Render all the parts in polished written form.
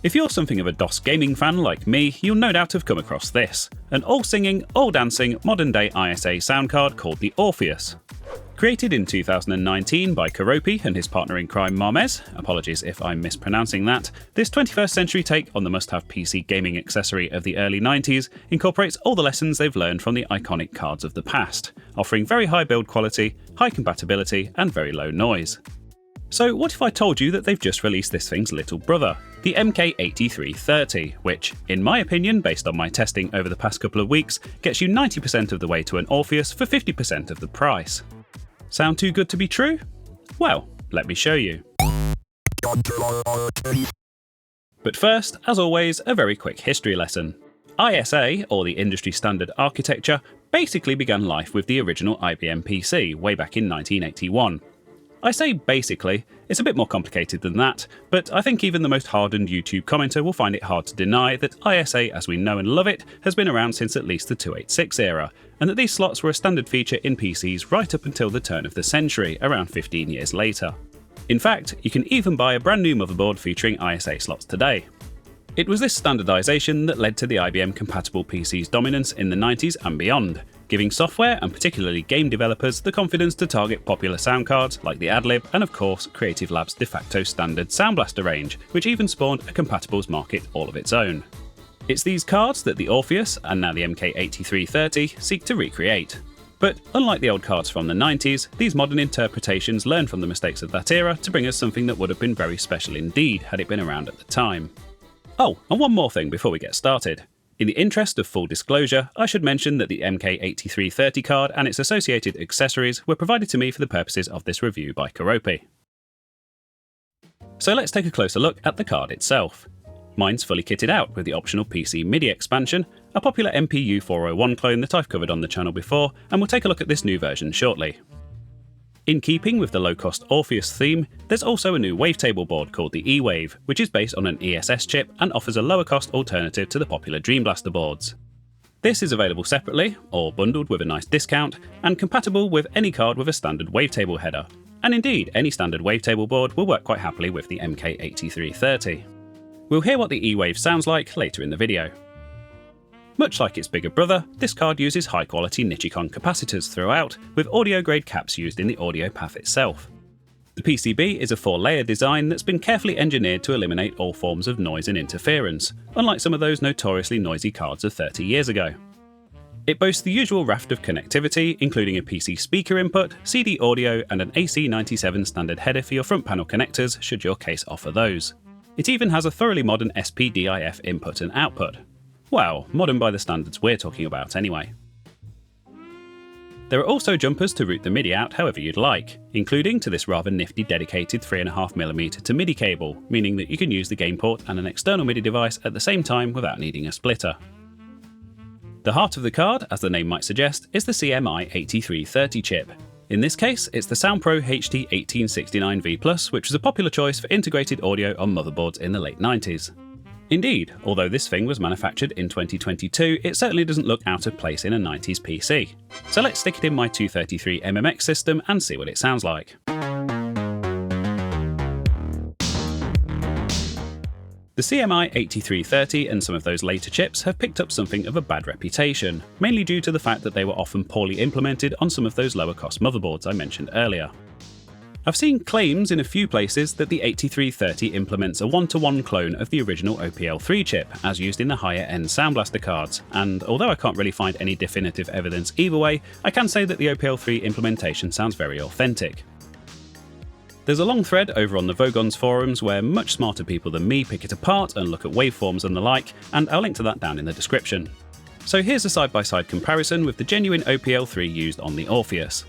If you're something of a DOS gaming fan like me, you'll no doubt have come across this, an all-singing, all-dancing, modern-day ISA sound card called the Orpheus. Created in 2019 by Keropi and his partner in crime Marmes, apologies if I'm mispronouncing that, this 21st century take on the must-have PC gaming accessory of the early 90s incorporates all the lessons they've learned from the iconic cards of the past, offering very high build quality, high compatibility, and very low noise. So what if I told you that they've just released this thing's little brother, the MK8330, which, in my opinion, based on my testing over the past couple of weeks, gets you 90% of the way to an Orpheus for 50% of the price. Sound too good to be true? Well, let me show you. But first, as always, a very quick history lesson. ISA, or the industry standard architecture, basically began life with the original IBM PC way back in 1981. I say basically, it's a bit more complicated than that, but I think even the most hardened YouTube commenter will find it hard to deny that ISA as we know and love it has been around since at least the 286 era, and that these slots were a standard feature in PCs right up until the turn of the century, around 15 years later. In fact, you can even buy a brand new motherboard featuring ISA slots today. It was this standardisation that led to the IBM compatible PC's dominance in the 90s and beyond, giving software and particularly game developers the confidence to target popular sound cards like the AdLib and of course Creative Labs' de facto standard SoundBlaster range, which even spawned a compatibles market all of its own. It's these cards that the Orpheus, and now the MK8330, seek to recreate. But unlike the old cards from the 90s, these modern interpretations learn from the mistakes of that era to bring us something that would have been very special indeed had it been around at the time. Oh, and one more thing before we get started. In the interest of full disclosure, I should mention that the MK8330 card and its associated accessories were provided to me for the purposes of this review by Keropi. So let's take a closer look at the card itself. Mine's fully kitted out with the optional PC MIDI expansion, a popular MPU 401 clone that I've covered on the channel before, and we'll take a look at this new version shortly. In keeping with the low-cost Orpheus theme, there's also a new wavetable board called the E-Wave, which is based on an ESS chip and offers a lower-cost alternative to the popular Dream Blaster boards. This is available separately, or bundled with a nice discount, and compatible with any card with a standard wavetable header. And indeed, any standard wavetable board will work quite happily with the MK8330. We'll hear what the E-Wave sounds like later in the video. Much like its bigger brother, this card uses high-quality Nichicon capacitors throughout, with audio-grade caps used in the audio path itself. The PCB is a 4-layer design that's been carefully engineered to eliminate all forms of noise and interference, unlike some of those notoriously noisy cards of 30 years ago. It boasts the usual raft of connectivity, including a PC speaker input, CD audio, and an AC97 standard header for your front panel connectors, should your case offer those. It even has a thoroughly modern SPDIF input and output. Well, modern by the standards we're talking about anyway. There are also jumpers to route the MIDI out however you'd like, including to this rather nifty dedicated 3.5mm to MIDI cable, meaning that you can use the game port and an external MIDI device at the same time without needing a splitter. The heart of the card, as the name might suggest, is the CMI8330 chip. In this case, it's the SoundPro HT1869V+, which was a popular choice for integrated audio on motherboards in the late 90s. Indeed, although this thing was manufactured in 2022, it certainly doesn't look out of place in a 90s PC. So let's stick it in my 233 MMX system and see what it sounds like. The CMI8330 and some of those later chips have picked up something of a bad reputation, mainly due to the fact that they were often poorly implemented on some of those lower cost motherboards I mentioned earlier. I've seen claims in a few places that the 8330 implements a 1-to-1 clone of the original OPL3 chip, as used in the higher end SoundBlaster cards, and although I can't really find any definitive evidence either way, I can say that the OPL3 implementation sounds very authentic. There's a long thread over on the Vogons forums where much smarter people than me pick it apart and look at waveforms and the like, and I'll link to that down in the description. So here's a side-by-side comparison with the genuine OPL3 used on the Orpheus.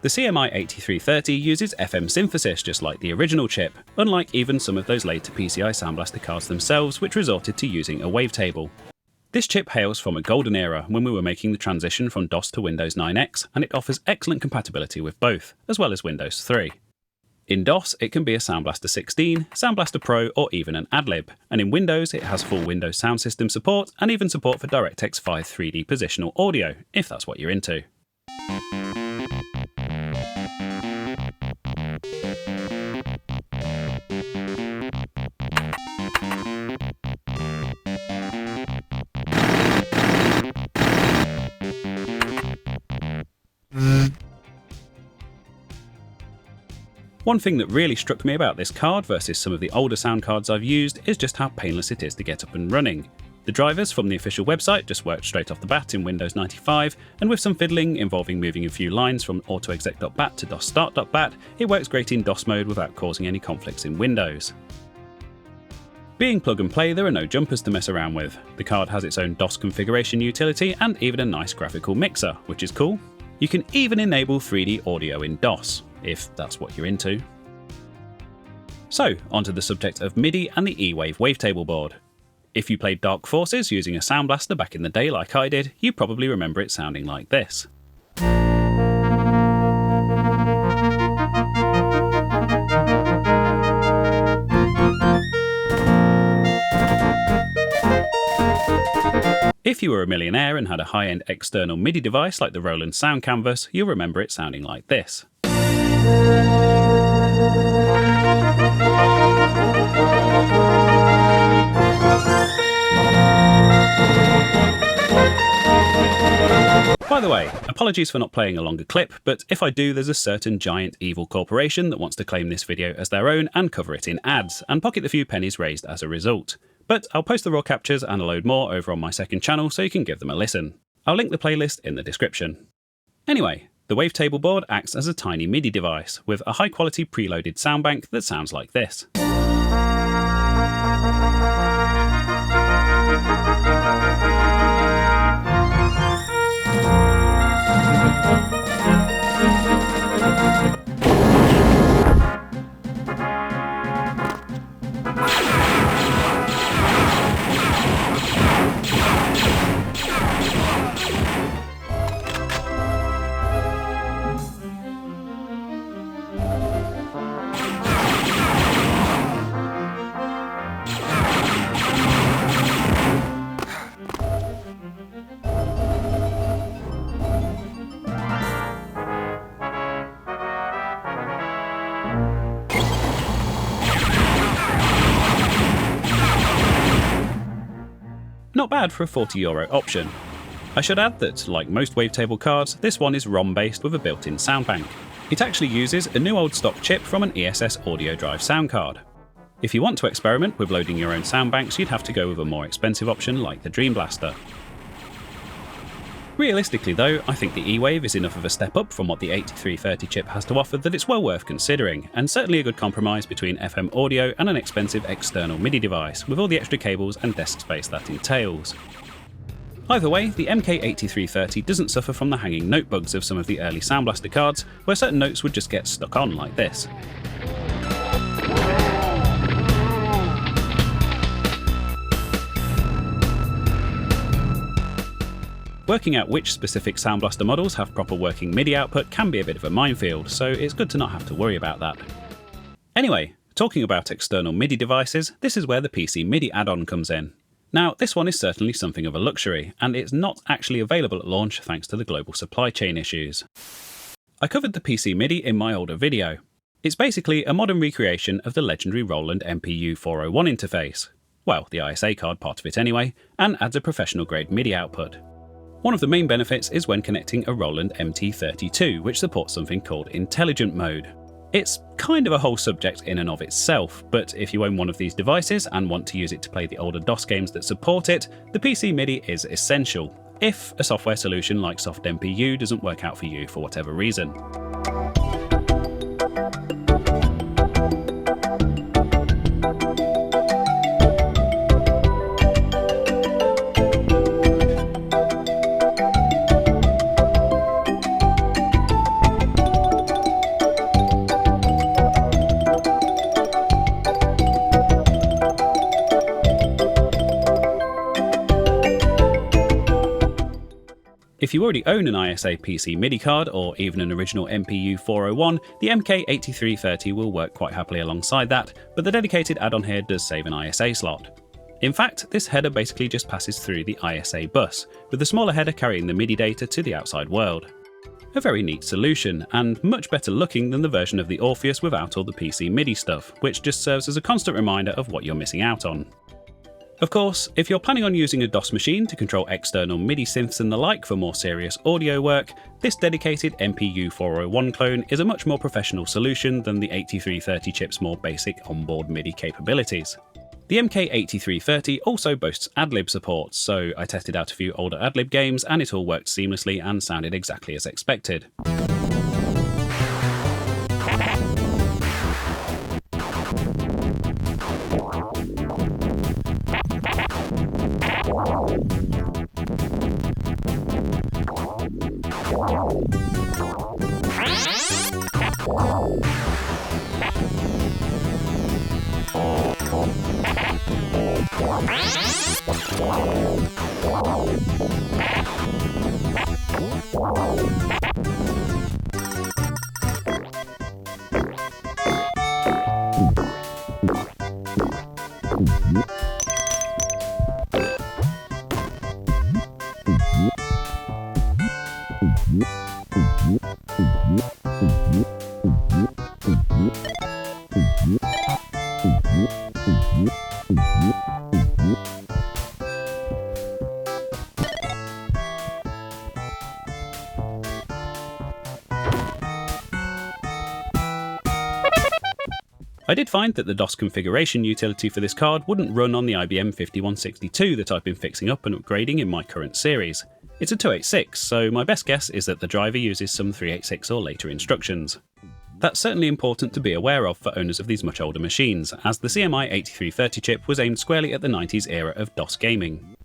The CMI8330 uses FM synthesis just like the original chip, unlike even some of those later PCI SoundBlaster cards themselves, which resorted to using a wavetable. This chip hails from a golden era when we were making the transition from DOS to Windows 9X, and it offers excellent compatibility with both, as well as Windows 3. In DOS, it can be a SoundBlaster 16, SoundBlaster Pro, or even an AdLib, and in Windows, it has full Windows sound system support and even support for DirectX 5 3D positional audio, if that's what you're into. One thing that really struck me about this card versus some of the older sound cards I've used is just how painless it is to get up and running. The drivers from the official website just worked straight off the bat in Windows 95, and with some fiddling involving moving a few lines from autoexec.bat to DOSstart.bat, it works great in DOS mode without causing any conflicts in Windows. Being plug and play, there are no jumpers to mess around with. The card has its own DOS configuration utility and even a nice graphical mixer, which is cool. You can even enable 3D audio in DOS, if that's what you're into. So, onto the subject of MIDI and the E-Wave WaveTable board. If you played Dark Forces using a SoundBlaster back in the day like I did, you probably remember it sounding like this. If you were a millionaire and had a high-end external MIDI device like the Roland SoundCanvas, you'll remember it sounding like this. By the way, apologies for not playing a longer clip, but if I do, there's a certain giant evil corporation that wants to claim this video as their own and cover it in ads, and pocket the few pennies raised as a result. But I'll post the raw captures and a load more over on my second channel so you can give them a listen. I'll link the playlist in the description. Anyway, the WaveTable board acts as a tiny MIDI device with a high-quality preloaded sound bank that sounds like this. Not bad for a €40 option. I should add that, like most WaveTable cards, this one is ROM based with a built-in sound bank. It actually uses a new old stock chip from an ESS audio drive sound card. If you want to experiment with loading your own sound banks, you'd have to go with a more expensive option like the Dream Blaster. Realistically though, I think the E-Wave is enough of a step up from what the 8330 chip has to offer that it's well worth considering, and certainly a good compromise between FM audio and an expensive external MIDI device, with all the extra cables and desk space that entails. Either way, the MK8330 doesn't suffer from the hanging note bugs of some of the early SoundBlaster cards, where certain notes would just get stuck on like this. Working out which specific SoundBlaster models have proper working MIDI output can be a bit of a minefield, so it's good to not have to worry about that. Anyway, talking about external MIDI devices, this is where the PC MIDI add-on comes in. Now, this one is certainly something of a luxury, and it's not actually available at launch thanks to the global supply chain issues. I covered the PC MIDI in my older video. It's basically a modern recreation of the legendary Roland MPU 401 interface, well, the ISA card part of it anyway, and adds a professional grade MIDI output. One of the main benefits is when connecting a Roland MT32, which supports something called Intelligent Mode. It's kind of a whole subject in and of itself, but if you own one of these devices and want to use it to play the older DOS games that support it, the PC MIDI is essential, if a software solution like SoftMPU doesn't work out for you for whatever reason. If you already own an ISA PC MIDI card or even an original MPU 401, the MK8330 will work quite happily alongside that, but the dedicated add-on here does save an ISA slot. In fact, this header basically just passes through the ISA bus, with the smaller header carrying the MIDI data to the outside world. A very neat solution, and much better looking than the version of the Orpheus without all the PC MIDI stuff, which just serves as a constant reminder of what you're missing out on. Of course, if you're planning on using a DOS machine to control external MIDI synths and the like for more serious audio work, this dedicated MPU 401 clone is a much more professional solution than the 8330 chip's more basic onboard MIDI capabilities. The MK8330 also boasts AdLib support, so I tested out a few older AdLib games and it all worked seamlessly and sounded exactly as expected. I did find that the DOS configuration utility for this card wouldn't run on the IBM 5162 that I've been fixing up and upgrading in my current series. It's a 286, so my best guess is that the driver uses some 386 or later instructions. That's certainly important to be aware of for owners of these much older machines, as the CMI 8330 chip was aimed squarely at the 90s era of DOS gaming.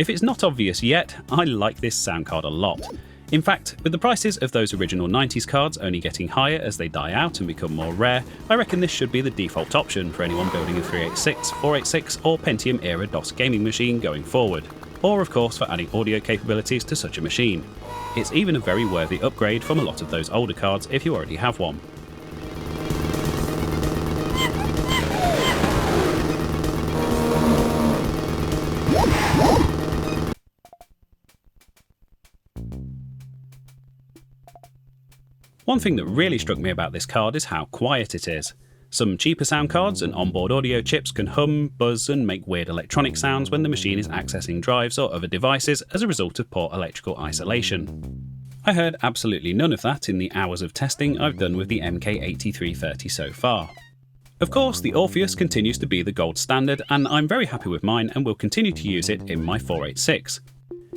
If it's not obvious yet, I like this sound card a lot. In fact, with the prices of those original 90s cards only getting higher as they die out and become more rare, I reckon this should be the default option for anyone building a 386, 486 or Pentium era DOS gaming machine going forward, or of course for adding audio capabilities to such a machine. It's even a very worthy upgrade from a lot of those older cards if you already have one. One thing that really struck me about this card is how quiet it is. Some cheaper sound cards and onboard audio chips can hum, buzz and make weird electronic sounds when the machine is accessing drives or other devices as a result of poor electrical isolation. I heard absolutely none of that in the hours of testing I've done with the MK8330 so far. Of course, the Orpheus continues to be the gold standard and I'm very happy with mine and will continue to use it in my 486.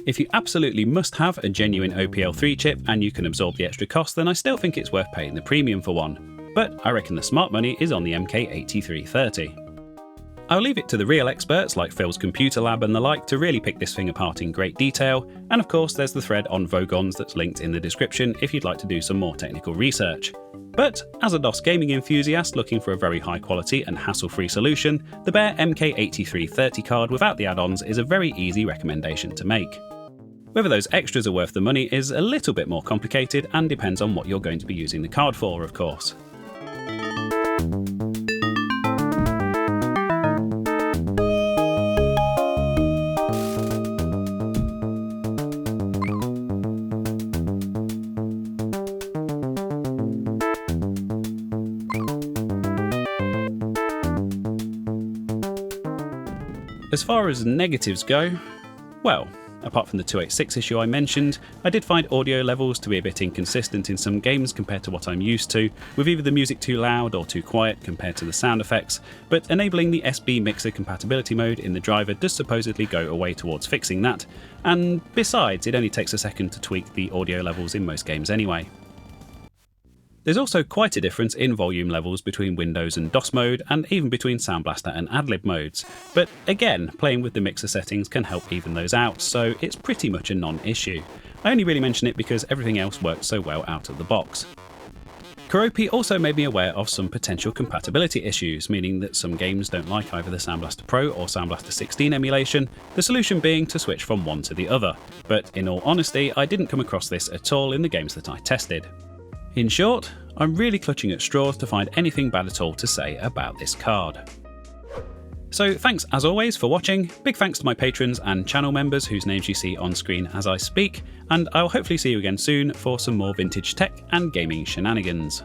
If you absolutely must have a genuine OPL3 chip and you can absorb the extra cost, then I still think it's worth paying the premium for one. But I reckon the smart money is on the MK8330. I'll leave it to the real experts like Phil's Computer Lab and the like to really pick this thing apart in great detail, and of course there's the thread on Vogons that's linked in the description if you'd like to do some more technical research. But as a DOS gaming enthusiast looking for a very high quality and hassle-free solution, the bare MK8330 card without the add-ons is a very easy recommendation to make. Whether those extras are worth the money is a little bit more complicated and depends on what you're going to be using the card for, of course. As far as negatives go, well, Apart from the 286 issue I mentioned, I did find audio levels to be a bit inconsistent in some games compared to what I'm used to, with either the music too loud or too quiet compared to the sound effects, but enabling the SB mixer compatibility mode in the driver does supposedly go away towards fixing that, and besides, it only takes a second to tweak the audio levels in most games anyway. There's also quite a difference in volume levels between Windows and DOS mode, and even between SoundBlaster and AdLib modes, but again, playing with the mixer settings can help even those out, so it's pretty much a non-issue. I only really mention it because everything else works so well out of the box. Keropi also made me aware of some potential compatibility issues, meaning that some games don't like either the SoundBlaster Pro or SoundBlaster 16 emulation, the solution being to switch from one to the other, but in all honesty, I didn't come across this at all in the games that I tested. In short, I'm really clutching at straws to find anything bad at all to say about this card. So thanks as always for watching, big thanks to my patrons and channel members whose names you see on screen as I speak, and I'll hopefully see you again soon for some more vintage tech and gaming shenanigans.